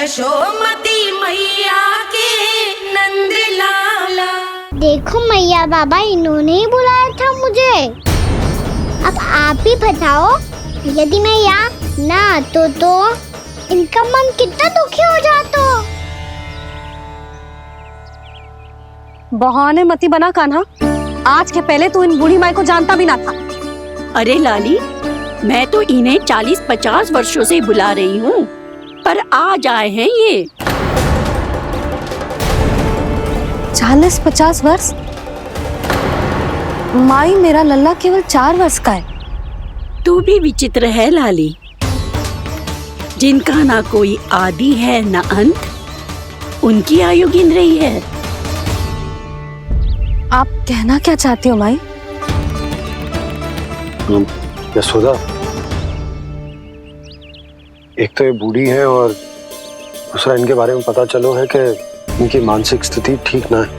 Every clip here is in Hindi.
यशोमती मैया के नंद लाला। देखो मैया बाबा इन्होंने ही बुलाया था मुझे। अब आप ही बताओ, यदि मैं यहाँ ना आतो तो इनका मन कितना दुखी हो जाता। बहाने मती बना कान्हा, आज के पहले तू इन बूढ़ी माई को जानता भी ना था। अरे लाली, मैं तो इन्हें 40-50 वर्षों से बुला रही हूँ, पर आज आए हैं ये। 40-50 वर्ष? माई, मेरा लल्ला केवल 4 वर्ष का है। तू भी विचित्र है लाली, जिनका ना कोई आदि है ना अंत, उनकी आयु गिन रही है। आप कहना क्या चाहती हो माई? यशोदा, एक तो ये बूढ़ी है और दूसरा इनके बारे में पता चलो है कि इनकी मानसिक स्थिति ठीक ना है।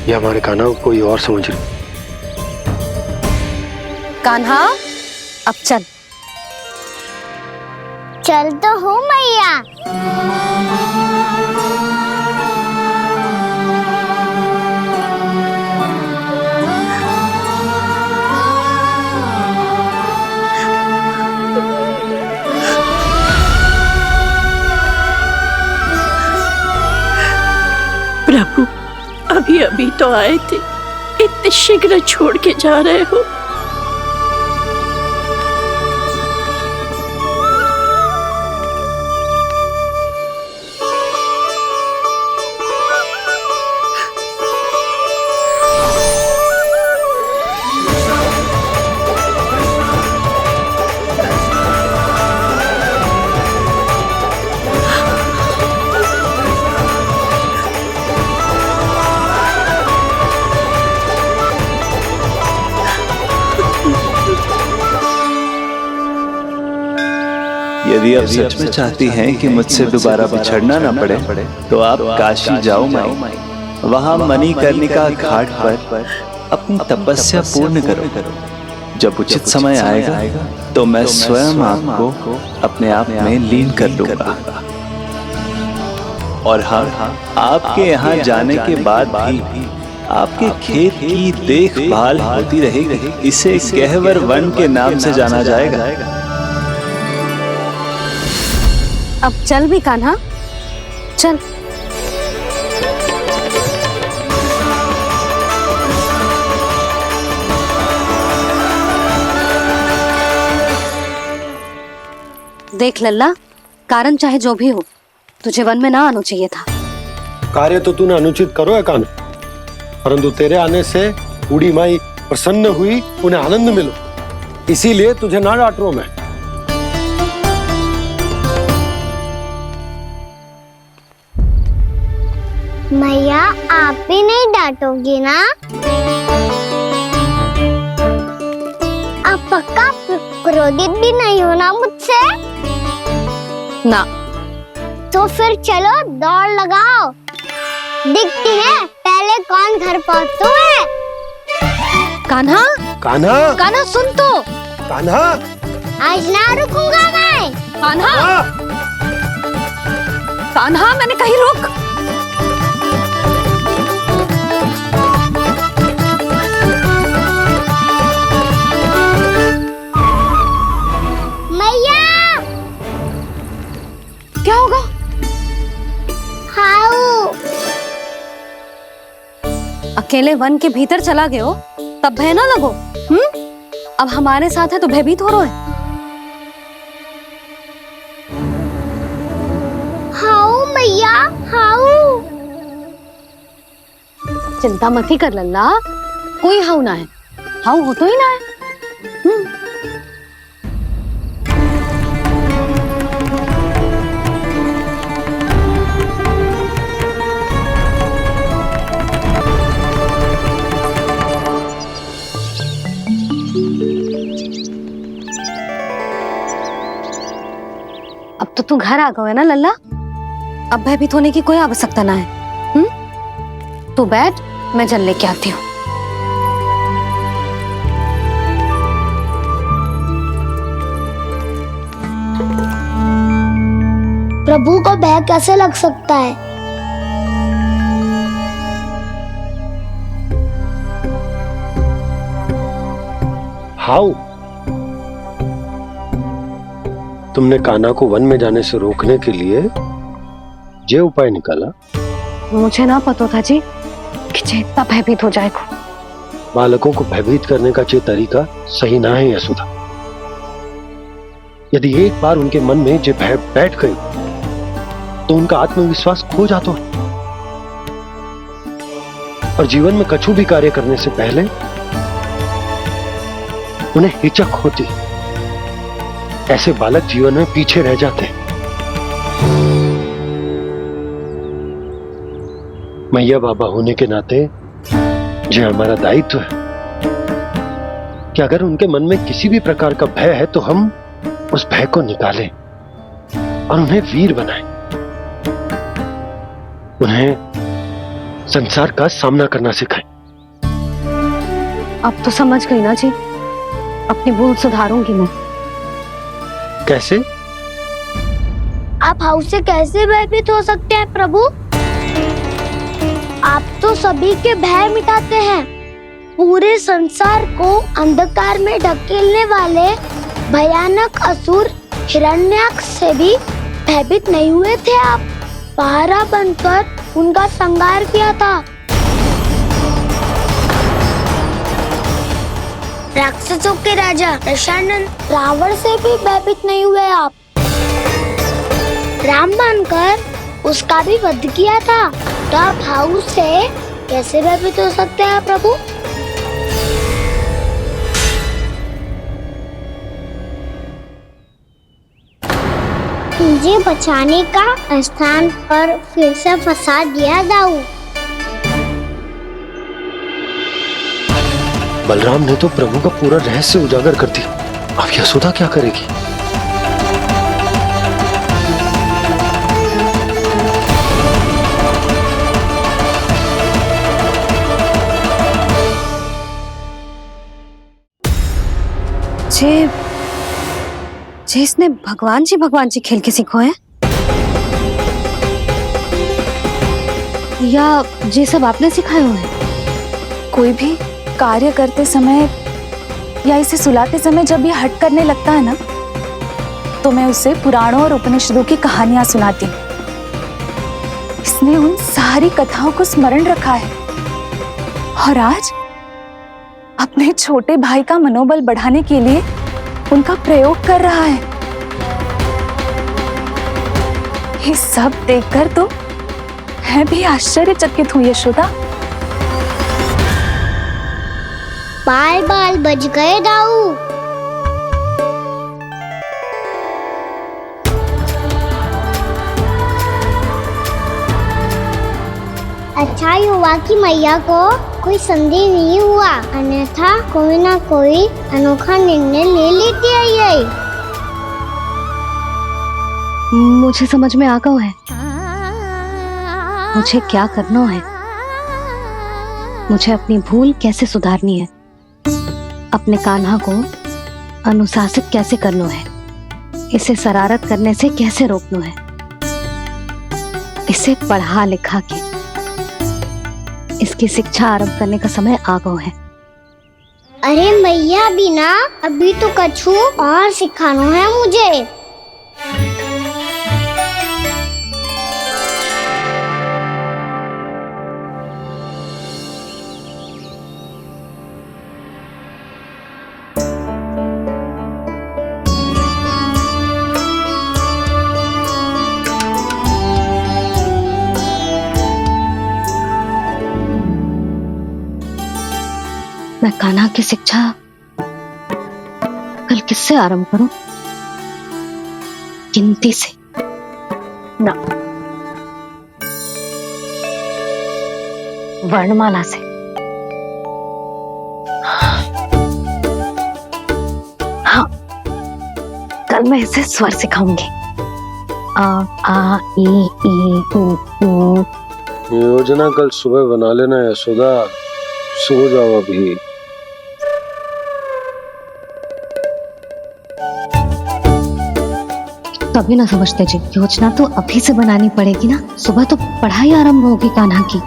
ये हमारे कान्हा को कोई और समझ रही। कान्हा, अब चल। चल तो हूँ मैया। प्रभु, अभी अभी तो आए थे, इतने शीघ्र छोड़ के जा रहे हो। यदि आप सच में चाहती हैं कि मुझसे दोबारा बिछड़ना न पड़े तो आप काशी जाओ माई। वहां मणिकर्णिका घाट पर अपनी तपस्या पूर्ण करो। जब उचित समय आएगा तो मैं स्वयं आपको अपने आप में लीन कर लूंगा। और हाँ, आपके यहाँ जाने के बाद भी आपके खेत की देखभाल होती रहेगी। इसे गहवर वन के नाम से जाना जाएगा। अब चल भी कान्हा, चल। देख लल्ला, कारण चाहे जो भी हो, तुझे वन में ना आना चाहिए था। कार्य तो तूने अनुचित करो है कान्हा, परंतु तेरे आने से बूढ़ी माई प्रसन्न हुई, उन्हें आनंद मिलो, इसीलिए तुझे ना डांट रहा हूं मैं। मैया, आप भी नहीं डांटोगी ना? आप पक्का क्रोधित भी नहीं हो ना मुझसे? ना। तो फिर चलो दौड़ लगाओ, दिखती है पहले कौन घर पहुंचता है। कान्हा, कान्हा, कान्हा सुन तो। कान्हा, आज ना रुकूंगा मैं। कान्हा, कान्हा, मैंने कहीं रुक। क्या होगा? हाउ अकेले वन के भीतर चला गए हो तब भय ना लगो। अब हमारे साथ है तो भयभीत हो रहे। हाउ मैया, हाउ। चिंता मत ही कर लल्ला, कोई हाउ ना है। हाउ हो तो ही ना है। अब तो तू घर आ गया है ना लल्ला, अब भयभीत होने की कोई आवश्यकता ना है। तू बैठ, मैं जल लेके आती हूँ। प्रभु को भय कैसे लग सकता है? हाउ? तुमने कान्हा को वन में जाने से रोकने के लिए ये उपाय निकाला? मुझे ना पता था जी कि जे इतना भयभीत हो जाएगा। बालकों को भयभीत करने का ये तरीका सही ना है यशोदा। यदि एक बार उनके मन में ये भय बैठ गई तो उनका आत्मविश्वास खो जाता है और जीवन में कछु भी कार्य करने से पहले उन्हें हिचक होती। ऐसे बालक जीवन में पीछे रह जाते हैं। मैया बाबा होने के नाते यह हमारा दायित्व है कि अगर उनके मन में किसी भी प्रकार का भय है तो हम उस भय को निकालें और उन्हें वीर बनाएं। उन्हें संसार का सामना करना सिखाएं। अब तो समझ गई ना जी, अपनी भूल सुधारूंगी मैं। कैसे? आप हाउ से कैसे भयभीत हो सकते हैं प्रभु? आप तो सभी के भय मिटाते हैं। पूरे संसार को अंधकार में ढकेलने वाले भयानक असुर हिरण्याक्ष से भी भयभीत नहीं हुए थे आप। पहरा बनकर उनका संहार किया था। राक्षसों के राजा दशानन रावण से भी भयभीत नहीं हुए आप। राम बनकर उसका भी वध किया था। तो आप हाउ से कैसे भयभीत हो सकते हैं प्रभु? मुझे बचाने का स्थान पर फिर से फंसा दिया दाऊ। बलराम ने तो प्रभु का पूरा रहस्य उजागर कर दिया। अब यशोदा क्या करेगी? जे इसने भगवान जी खेल के सीखो है या जे सब आपने सिखाए हुए हैं? कोई भी कार्य करते समय या इसे सुलाते समय जब ये हट करने लगता है ना, तो मैं उसे पुराणों और उपनिषदों की कहानियां सुनाती हूँ। इसने उन सारी कथाओं को स्मरण रखा है और आज अपने छोटे भाई का मनोबल बढ़ाने के लिए उनका प्रयोग कर रहा है। ये सब देखकर तो मैं भी आश्चर्यचकित हूँ यशोदा। बाल बाल बज गए दाऊ। अच्छा ही हुआ कि मैया को कोई संदेह नहीं हुआ, अन्यथा कोई ना कोई अनोखा निर्णय ले लेती है ये। मुझे समझ में आ गया है मुझे क्या करना है। मुझे अपनी भूल कैसे सुधारनी है, अपने कान्हा को अनुशासित कैसे करना है, इसे शरारत करने से कैसे रोकना है, इसे पढ़ा लिखा के इसकी शिक्षा आरंभ करने का समय आ गया है। अरे मैया बिना अभी तो कछु और सिखाना है मुझे। मैं कान्हा की शिक्षा कल किससे आरंभ करूं? गिनती से ना, वर्णमाला से। हाँ, कल मैं इसे स्वर सिखाऊंगी। आ आ ई ऊ ऊ। योजना कल सुबह बना लेना यशोदा, सो जाओ अभी। तभी ना समझते जी, योजना तो अभी से बनानी पड़ेगी ना। सुबह तो पढ़ाई आरंभ होगी कान्हा की।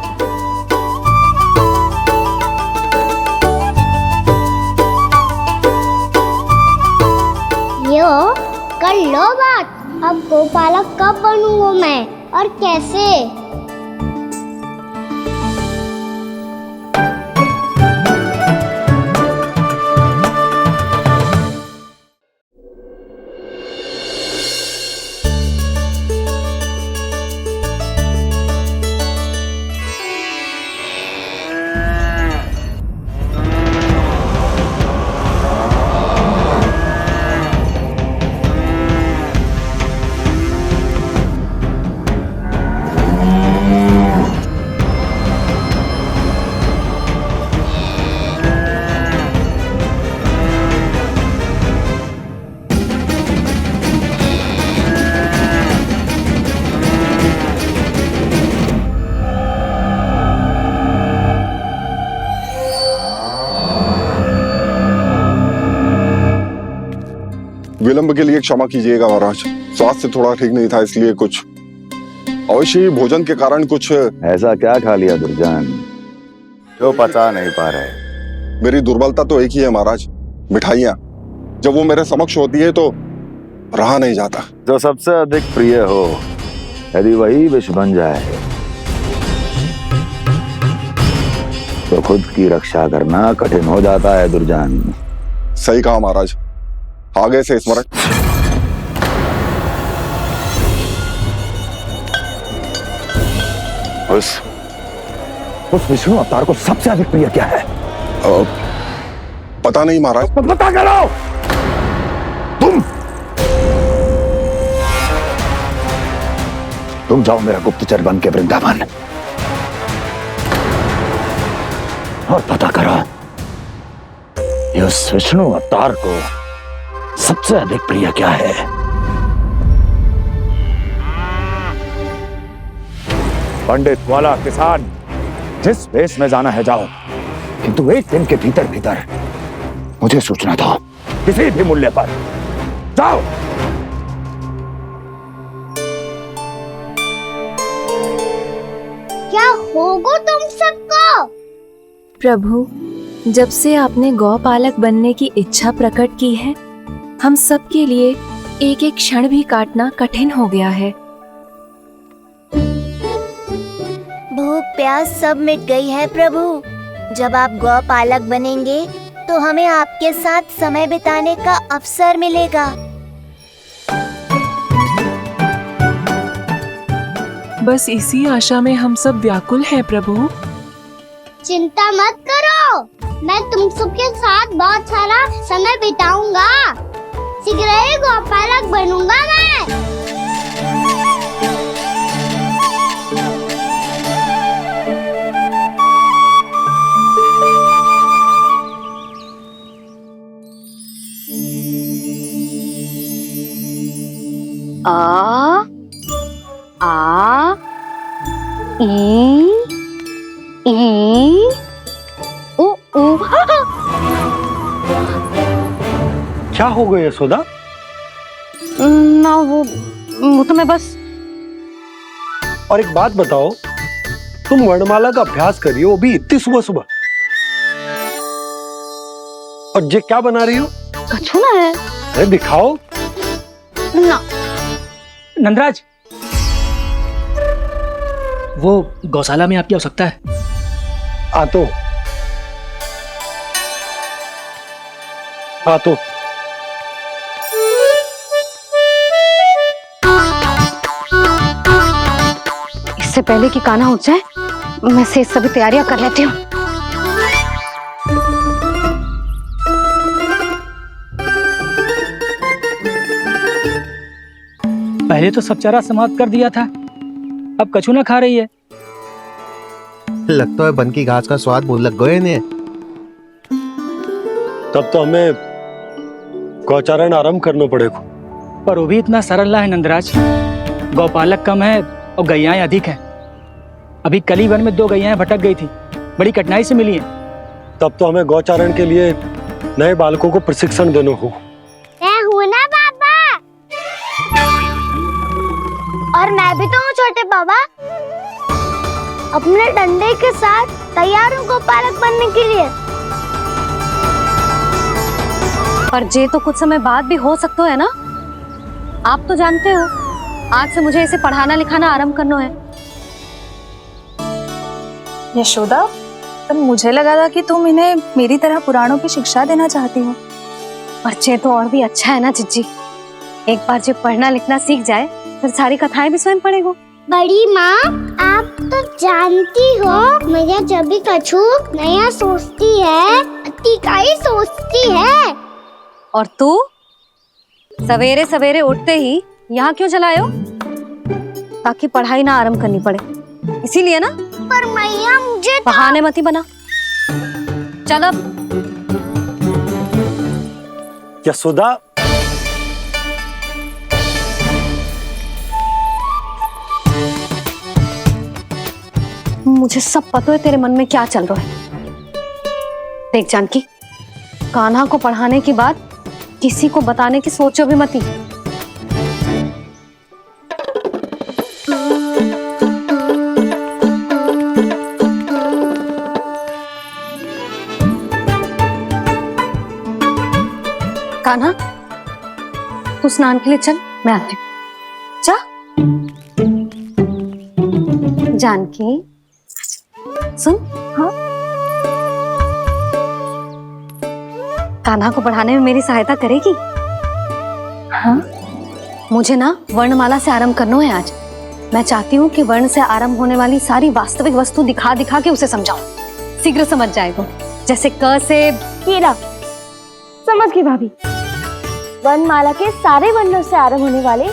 यो कर लो बात। अब गोपालक कब बनूंगा मैं और कैसे? विलंब के लिए क्षमा कीजिएगा महाराज, स्वास्थ्य थोड़ा ठीक नहीं था इसलिए कुछ अवश्य ही भोजन के कारण कुछ। ऐसा क्या खा लिया दुर्जन जो पचा नहीं पा रहे? मेरी दुर्बलता तो एक ही है महाराज, मिठाइयाँ। जब वो मेरे समक्ष होती है तो रहा नहीं जाता। जो सबसे अधिक प्रिय हो, यदि वही विष बन जाए तो खुद की रक्षा करना कठिन हो जाता है दुर्जन। सही कहा महाराज, आगे से स्मरण। उस विष्णु अवतार को सबसे अधिक प्रिय क्या है? पता नहीं महाराज। पता करो। तुम जाओ मेरा गुप्तचर बन के वृंदावन और पता करो उस विष्णु अवतार को सबसे अधिक प्रिय क्या है। पंडित वाला किसान, जिस वेश में जाना है जाओ, किंतु एक दिन के भीतर भीतर मुझे सूचना दो, किसी भी मूल्य पर। जाओ। क्या होगा तुम सबको? प्रभु, जब से आपने गौपालक बनने की इच्छा प्रकट की है, हम सब के लिए एक एक क्षण भी काटना कठिन हो गया है। भूख प्यास सब मिट गई है प्रभु। जब आप गौपालक बनेंगे तो हमें आपके साथ समय बिताने का अवसर मिलेगा। बस इसी आशा में हम सब व्याकुल हैं प्रभु। चिंता मत करो, मैं तुम सबके साथ बहुत सारा समय बिताऊंगा। शीघ्र ही गोपालक बनूंगा मैं। आ आ ई उ उ। क्या हो गया यशोदा? ना वो तो मैं बस। और एक बात बताओ, तुम वर्णमाला का अभ्यास कर रही हो, वो भी इतनी सुबह सुबह, और ये क्या बना रही हो? कछुआ है। अरे दिखाओ ना। नंदराज, वो गौशाला में आपकी आवश्यकता है। आ तो इससे पहले कि कान्हा उठ जाए, मैं से सभी तैयारियां कर लेती हूँ। पहले तो सब चारा समाप्त कर दिया था, अब कछू ना खा रही है। लगता है बन की घास का स्वाद भूल लग गए ने। तब तो हमें गौचारण आरंभ करना पड़ेगा। पर वो भी इतना सरल ना है नंदराज। गौपालक कम है और गैयाएं अधिक हैं। अभी कली वन में 2 गैयाएं भटक गई थी, बड़ी कठिनाई से मिली हैं। तब तो हमें गौचारण के लिए नए बालकों को प्रशिक्षण देना होगा। मैं हूं ना बाबा। और मैं भी तो हूँ छोटे बाबा। अपने डंडे के साथ तैयार हूँ गोपालक बनने के लिए। पर जे तो कुछ समय बाद भी हो सकता है ना। आप तो जानते हो आज से मुझे इसे पढ़ाना लिखाना आरंभ करना है। यशोदा, पर मुझे लगा था कि तुम इन्हें मेरी तरह पुराणों की शिक्षा देना चाहती हो। पर जे तो और भी अच्छा है ना जिज्जी। एक बार जब पढ़ना लिखना सीख जाए फिर सारी कथाएं भी स्वयं पढ़ेगो। बड़ी माँ, आप तो जानती हो मैया जब भी कछु नया सोचती है अतिका ही सोचती है। और तू सवेरे सवेरे उठते ही यहाँ क्यों चलाए हो? ताकि पढ़ाई ना आरंभ करनी पड़े, इसीलिए ना। पर मैया मुझे बहाने मती बना। चल अब। यशोदा, मुझे सब पता है तेरे मन में क्या चल रहा है। देख जानकी, कान्हा को पढ़ाने की बात किसी को बताने की सोचो भी मती। कान्हा, तू स्नान के लिए चल, मैं आती हूँ। जा। जानकी सुन। हाँ, कान्हा को पढ़ाने में मेरी सहायता करेगी? हाँ, मुझे ना वर्णमाला से आरंभ करना है आज। मैं चाहती हूँ कि वर्ण से आरंभ होने वाली सारी वास्तविक वस्तु दिखा दिखा के उसे समझाऊं। शीघ्र समझ जाएगा। जैसे क से कीड़ा। समझ गई भाभी। वर्णमाला के सारे वर्णों से आरंभ होने वाले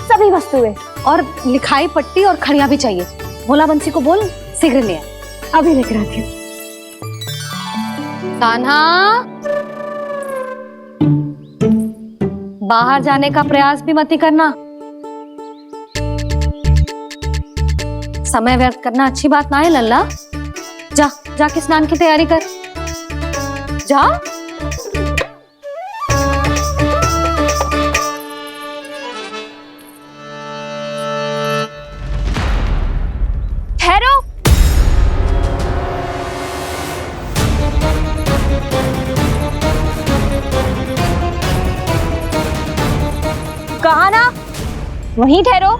सभी वस्तुएं। और लिखाई पट्टी और खड़िया भी चाहिए। भोला बंसी को बोल शीघ्र ले आए। अभी लेकर आती हूँ। कान्हा, बाहर जाने का प्रयास भी मत करना। समय व्यर्थ करना अच्छी बात ना है लल्ला। जा, जाके स्नान की तैयारी कर। जा। ठहरो। कहा ना, वहीं ठहरो।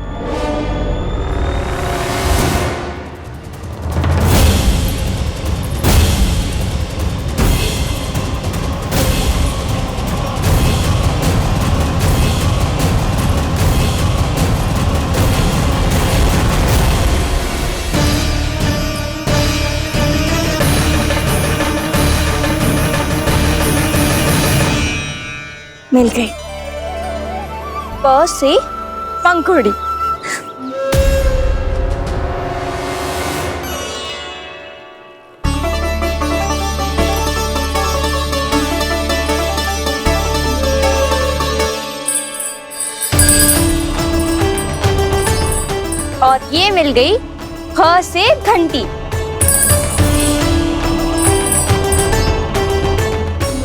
मिल गई। प से पंखुड़ी। और ये मिल गई ख से घंटी।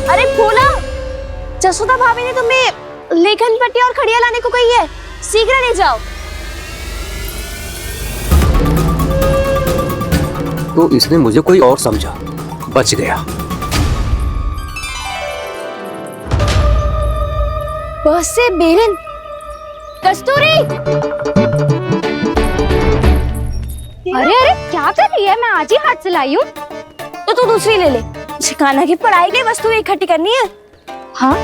अरे फूला, जसोदा भाभी ने तुम्हें लेखन पट्टी और खड़िया लाने को कही है, शीघ्र ले जाओ। तो इसने मुझे कोई और समझा, बच गया। बस से बेलन। कस्तूरी। अरे अरे क्या कर रही है? मैं आज ही हाथ से लाई हूँ। तो तू दूसरी ले ले। कान्हा की पढ़ाई की वस्तु इकट्ठी करनी है। हाँ,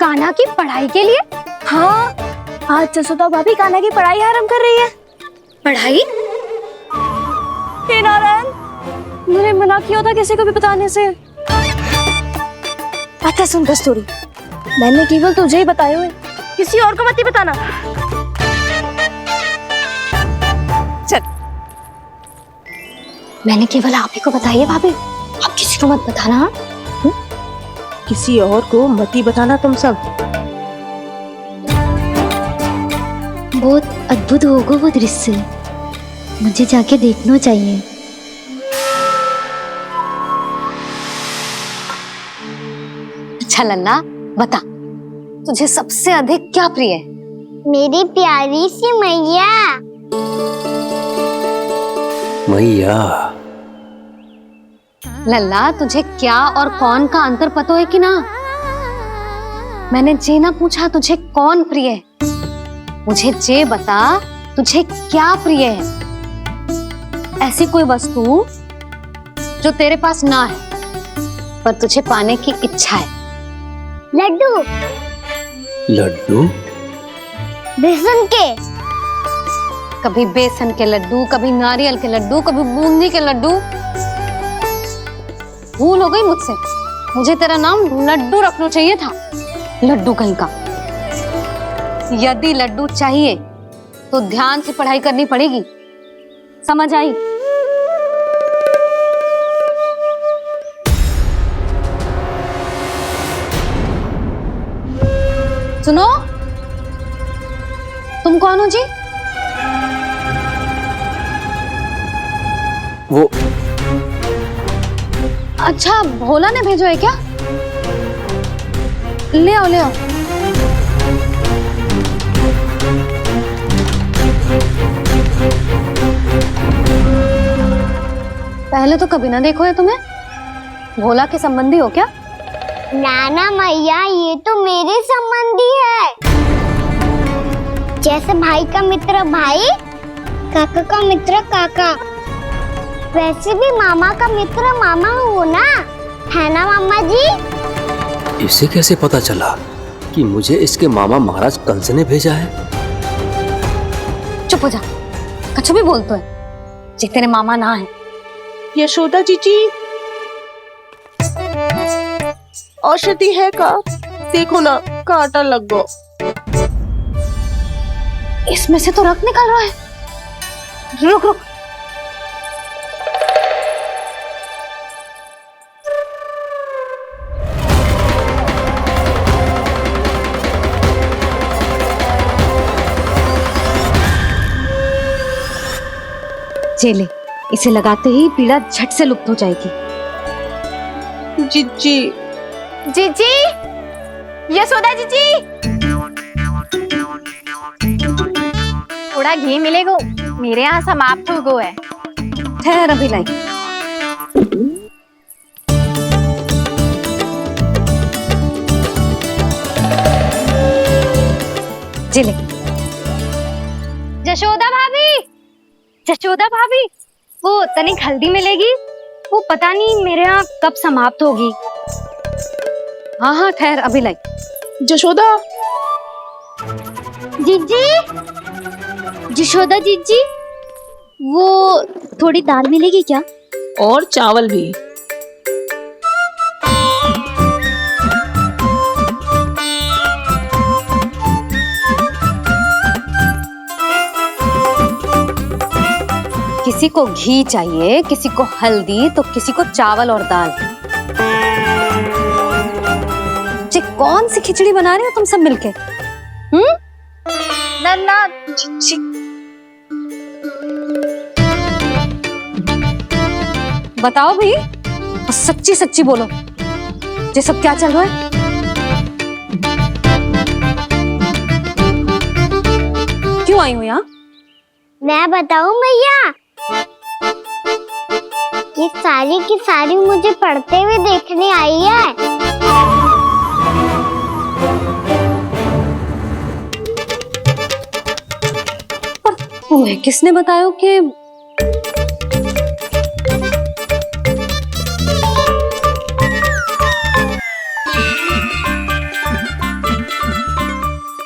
कान्हा की पढ़ाई के लिए? हाँ, आज जसोदा भाभी कान्हा की पढ़ाई आरंभ कर रही है। पढ़ाई? हे नारायण, मैंने मना किया था किसी को भी बताने से। अच्छा सुन कस्तूरी, मैंने केवल तुझे ही बताए हुए, किसी और को मत बताना। चल। मैंने केवल आप ही को बताई है भाभी, आप किसी को मत बताना। किसी और को मती बताना तुम सब। बहुत अद्भुत होगा वो दृश्य, मुझे जाके देखना चाहिए। अच्छा लल्ला, बता तुझे सबसे अधिक क्या प्रिय है? मेरी प्यारी सी मैया। मैया। लल्ला, तुझे क्या और कौन का अंतर पता है कि ना? मैंने जे ना पूछा तुझे कौन प्रिय है, मुझे जे बता तुझे क्या प्रिय है। ऐसी कोई वस्तु जो तेरे पास ना है पर तुझे पाने की इच्छा है। लड्डू। लड्डू? बेसन के। कभी बेसन के लड्डू, कभी नारियल के लड्डू, कभी बूंदी के लड्डू। भूल हो गई मुझसे, मुझे तेरा नाम लड्डू रखना चाहिए था। लड्डू कहीं का। यदि लड्डू चाहिए तो ध्यान से पढ़ाई करनी पड़ेगी, समझ आई? सुनो, तुम कौन हो जी? वो अच्छा, भोला ने भेजो है क्या? ले आओ ले आओ। पहले तो कभी ना देखो है तुम्हें। भोला के संबंधी हो क्या? नाना मैया, ये तो मेरे संबंधी है। जैसे भाई का मित्र भाई, काका का मित्र काका, वैसे भी मामा का मित्र मामा हो ना, है ना मामा जी? इसे कैसे पता चला कि मुझे इसके मामा महाराज कंस ने भेजा है? चुप हो जा, कुछ भी बोलते है जे तेरे मामा ना है। यशोदा जीजी, औषधि है का? देखो ना, कांटा लग गो। इसमें से तो रक्त निकल रहा है। रुक रुक। चले, इसे लगाते ही पीड़ा झट से लुप्त हो जाएगी। जीजी, जीजी, यशोदा जीजी, थोड़ा घी मिलेगा? मेरे यहाँ समाप्त हो गया है। ठहर अभी लाई। जिले। जशोदा भाभी, जशोदा भाभी, वो तनिक हल्दी मिलेगी? वो पता नहीं मेरे यहाँ कब समाप्त होगी। हाँ हाँ ठहर अभी लाई। जशोदा। जीजी, जशोदा जीजी, वो थोड़ी दाल मिलेगी क्या? और चावल भी। किसी को घी चाहिए, किसी को हल्दी, तो किसी को चावल और दाल। ये कौन सी खिचड़ी बना रही हो तुम सब मिलके? नन्ना, बताओ भाई, और सच्ची सच्ची बोलो, ये सब क्या चल रहा है? क्यों आई हूँ यहाँ? मैं बताऊं मैया, ये सारी की सारी मुझे पढ़ते हुए देखने आई है। तुम्हें किसने बताया कि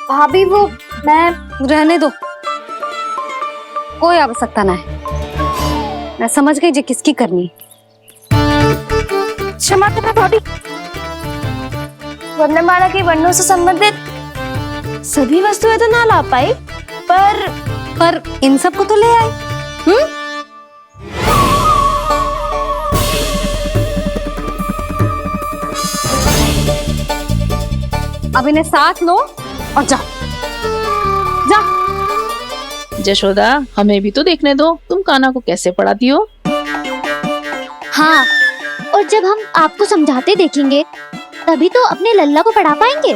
भाभी? वो मैं रहने दो, कोई आवश्यकता ना है। मैं समझ गई जी किसकी करनी। क्षमा करना भाभी, वर्णमाला के वर्णों से संबंधित सभी वस्तुएं तो ना ला पाई, पर इन सब को तो ले आई। अब इन्हें साथ लो और जाओ। जा। जशोदा, हमें भी तो देखने दो, तुम कान्हा को कैसे पढ़ाती हो। हाँ, और जब हम आपको समझाते देखेंगे तभी तो अपने लल्ला को पढ़ा पाएंगे।